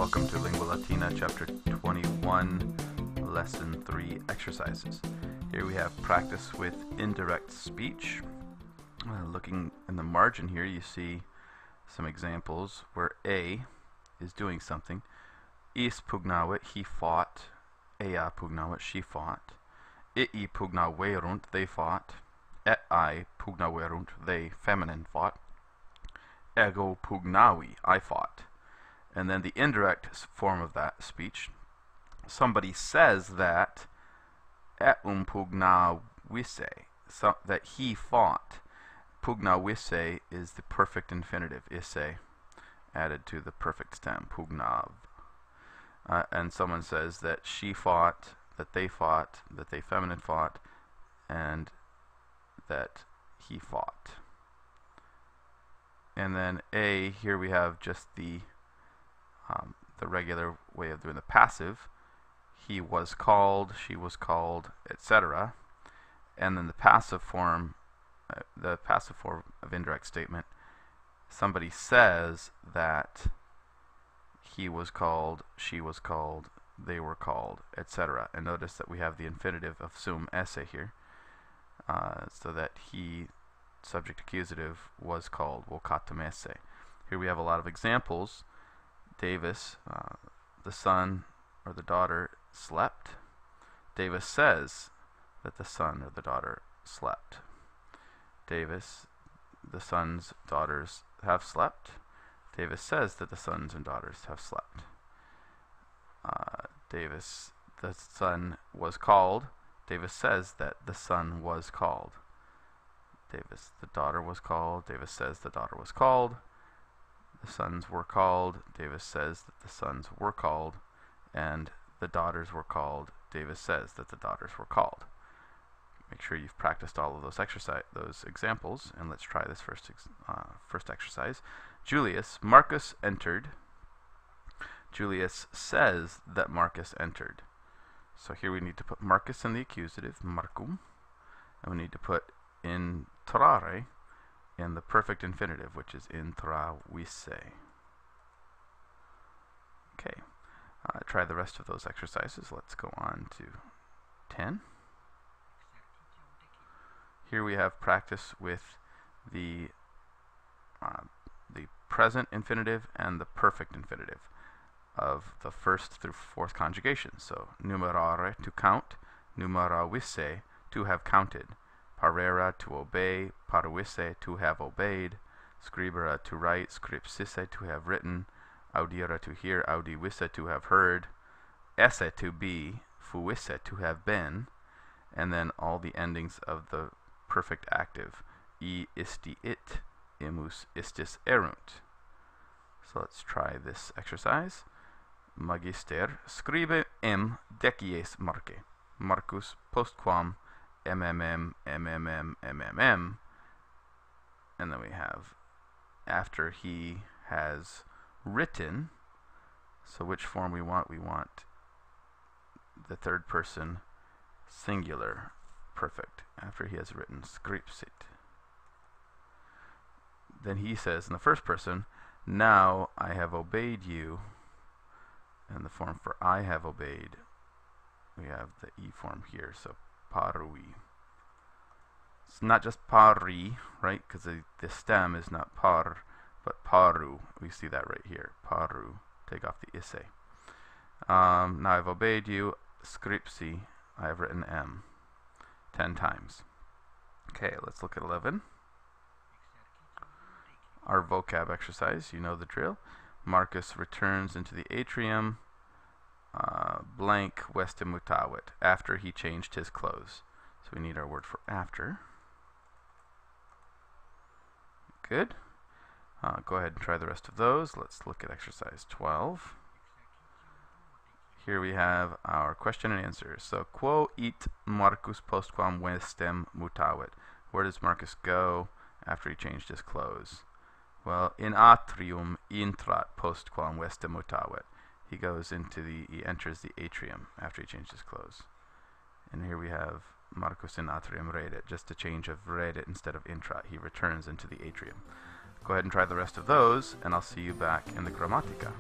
Welcome to Lingua Latina, Chapter 21, Lesson 3, Exercises. Here we have practice with indirect speech. Looking in the margin here, you see some examples where A is doing something. Is pugnawit, he fought. Ea pugnawit, she fought. Ii pugnawerunt, they fought. Et I pugnawerunt, they, feminine, fought. Ego pugnawi, I fought. And then the indirect form of that speech, somebody says that eum pugnawisse, so that he fought. Pugnawisse is the perfect infinitive, isse, added to the perfect stem, pugnav. And someone says that she fought, that they feminine fought, and that he fought. And then A, here we have just the regular way of doing the passive. He was called, she was called, etc. And then the passive form of indirect statement, somebody says that he was called, she was called, they were called, etc. And notice that we have the infinitive of sum esse here, so that he, subject accusative, was called, vocatum esse. Here we have a lot of examples. Davis, the son or the daughter, slept. Davis says that the son or the daughter slept. Davis, the sons, daughters have slept. Davis says that the sons and daughters have slept. Davis, the son, was called. Davis says that the son was called. Davis, the daughter was called. Davis says the daughter was called. The sons were called. Davis says that the sons were called. And the daughters were called. Davis says that the daughters were called. Make sure you've practiced all of those examples, and let's try this first exercise. Julius, Marcus entered. Julius says that Marcus entered. So here we need to put Marcus in the accusative, Marcum, and we need to put intrare in the perfect infinitive, which is intravisse. Okay, try the rest of those exercises. Let's go on to 10. Here we have practice with the present infinitive and the perfect infinitive of the first through fourth conjugations. So numerare, to count, numeravisse, to have counted, parera, to obey, paruisse, to have obeyed, scribere, to write, scripsisse, to have written, audire, to hear, audivisse, to have heard, esse, to be, fuisse, to have been, and then all the endings of the perfect active, I isti it, imus istis erunt. So let's try this exercise. Magister scribe decies Marce, Marcus postquam mmm, and then we have after he has written. So which form we want? We want the third person singular perfect. After he has written, scripsit. Then he says in the first person, now I have obeyed you. And the form for I have obeyed, we have the E form here, so parui. It's not just pari, right? Because the stem is not par, but paru. We see that right here. Paru. Take off the isse. Now I've obeyed you. Scripsi. I have written M 10 times. Okay, let's look at 11. Our vocab exercise. You know the drill. Marcus returns into the atrium, blank vestimutavit, after he changed his clothes. So we need our word for after. Good. Go ahead and try the rest of those. Let's look at exercise 12. Here we have our question and answer. So, quo it Marcus postquam vestem mutavit? Where does Marcus go after he changed his clothes? Well, in atrium intrat postquam vestem mutavit. He enters the atrium after he changed his clothes. And here we have Marcus in atrium redet, just a change of redet instead of intrat. He returns into the atrium. Go ahead and try the rest of those, and I'll see you back in the Grammatica.